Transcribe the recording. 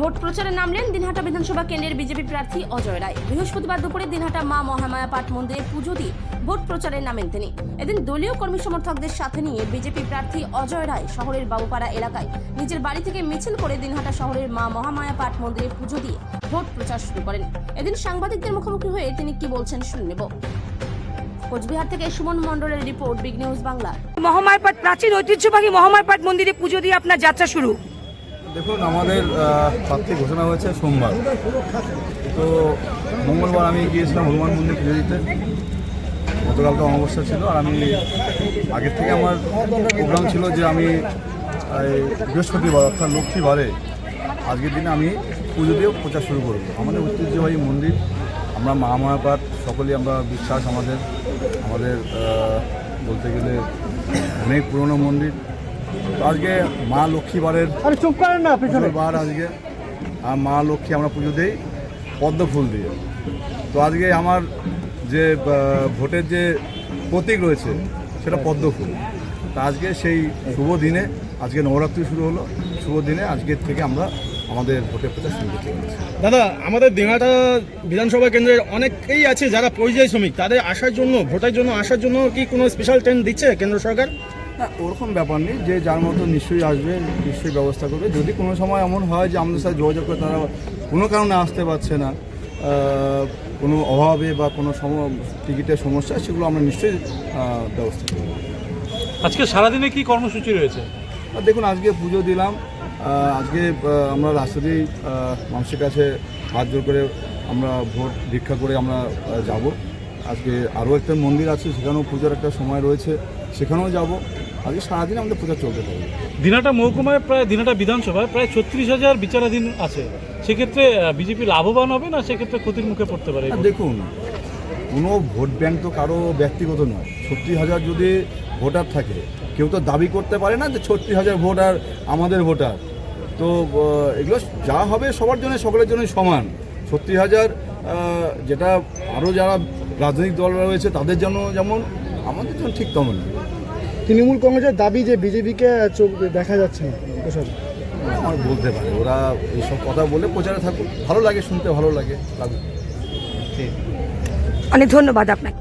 Vote প্রচারে নামলেন দিনহাটা বিধানসভা কেন্দ্রের বিজেপি প্রার্থী অজয় রায়। বৃহস্পতিবার দুপুরে দিনহাটা মা মহামায়া পাঠ মন্দিরে পুজো দিয়ে ভোট প্রচারে নামেন তিনি। এদিন দলীয় কর্মী সমর্থকদের সাথে নিয়ে বিজেপি প্রার্থী অজয় রায় শহরের বাবুপাড়া এলাকায় নিজের বাড়ি থেকে মিছিল করে দিনহাটা শহরের মা মহামায়া পাঠ মন্দিরে পুজো দিয়ে ভোট প্রচার শুরু করেন। এদিন সাংবাদিকদের মুখোমুখি হয়ে তিনি কি বলছেন শুনে নেব। কোচবিহার থেকে সুমন মণ্ডলের report, big news Bangla. Mahamaya পাঠ প্রাচীন ঐতিহ্যবাহী মহামায়া পাঠ মন্দিরে পুজো দিয়ে আপনার যাত্রা শুরু। দেখুন, আমাদের প্রার্থী ঘোষণা হয়েছে সোমবার, তো মঙ্গলবার আমি গিয়েছিলাম হনুমান মন্দির পুজো দিতে। গতকালকে অমাবস্যা ছিল, আর আমি আগের থেকে আমার প্রোগ্রাম ছিল যে আমি বৃহস্পতিবার অর্থাৎ লক্ষ্মীবারে আজকের দিনে আমি পুজো দিয়ে প্রচার শুরু করব। আমাদের ঐতিহ্যবাহী মন্দির, আমরা মহামায়া পাঠ সকলেই আমরা বিশ্বাস, আমাদের বলতে গেলে অনেক পুরনো মন্দির। তো আজকে মা লক্ষ্মীবারের বার, আজকে আর মা লক্ষ্মী আমরা পুজো দিই পদ্ম ফুল দিয়ে। তো আজকে আমার যে ভোটের যে প্রতীক রয়েছে সেটা পদ্ম ফুল। তা আজকে সেই শুভ দিনে, আজকে নবরাত্রি শুরু হলো, শুভ দিনে আজকের থেকে আমরা আমাদের ভোটের প্রচার শুরু করতে পারছি। দাদা, আমাদের দিনহাটা বিধানসভা কেন্দ্রের অনেকেই আছে যারা পরিযায়ী শ্রমিক, তাদের আসার জন্য, ভোটের জন্য আসার জন্য কি কোনো স্পেশাল ট্রেন দিচ্ছে কেন্দ্র সরকার? না, ওরকম ব্যাপার নেই, যে যার মতো নিশ্চয়ই আসবে, নিশ্চয়ই ব্যবস্থা করবে। যদি কোনো সময় এমন হয় যে আমাদের সাথে যোগাযোগ করে তারা কোনো কারণে আসতে পারছে না, কোনো অভাবে বা কোনো টিকিটের সমস্যা, সেগুলো আমরা নিশ্চয়ই ব্যবস্থা করব। আজকে সারাদিনে কি কর্মসূচি রয়েছে? দেখুন, আজকে পুজো দিলাম, আজকে আমরা রাস্তা দিয়েই মানুষের কাছে হাত জোর করে আমরা ভোট ভিক্ষা করে আমরা যাব। আজকে আরও একটা মন্দির আছে, সেখানেও পুজোর একটা সময় রয়েছে, সেখানেও যাব। আজকে সারাদিন আমাদের পূজা চলতে থাকবে। দিনহাটা মহকুমায় প্রায়, দিনহাটা বিধানসভায় প্রায় 36,000 বিচারাধীন আছে। সেক্ষেত্রে বিজেপি লাভবান হবে না সেক্ষেত্রে ক্ষতির মুখে পড়তে পারে? দেখুন, কোনো ভোট ব্যাংক তো কারো ব্যক্তিগত নয়। 36,000 যদি ভোটার থাকে, কেউ তো দাবি করতে পারে না যে 36,000 ভোটার আমাদের ভোটার। তো এগুলো যা হবে সবার জন্য, সকলের জন্য সমান। 36,000 যেটা আরও যারা রাজনৈতিক দল রয়েছে তাদের জন্য যেমন, আমাদের জন্য ঠিক তেমন। তৃণমূল কংগ্রেসের দাবি যে বিজেপিকে চোখ দেখা যাচ্ছে না, ওসব আমার বলতে পারে, ওরা এইসব কথা বলে প্রচারে থাকুক, ভালো লাগে শুনতে, ভালো লাগে। অনেক ধন্যবাদ আপনাকে।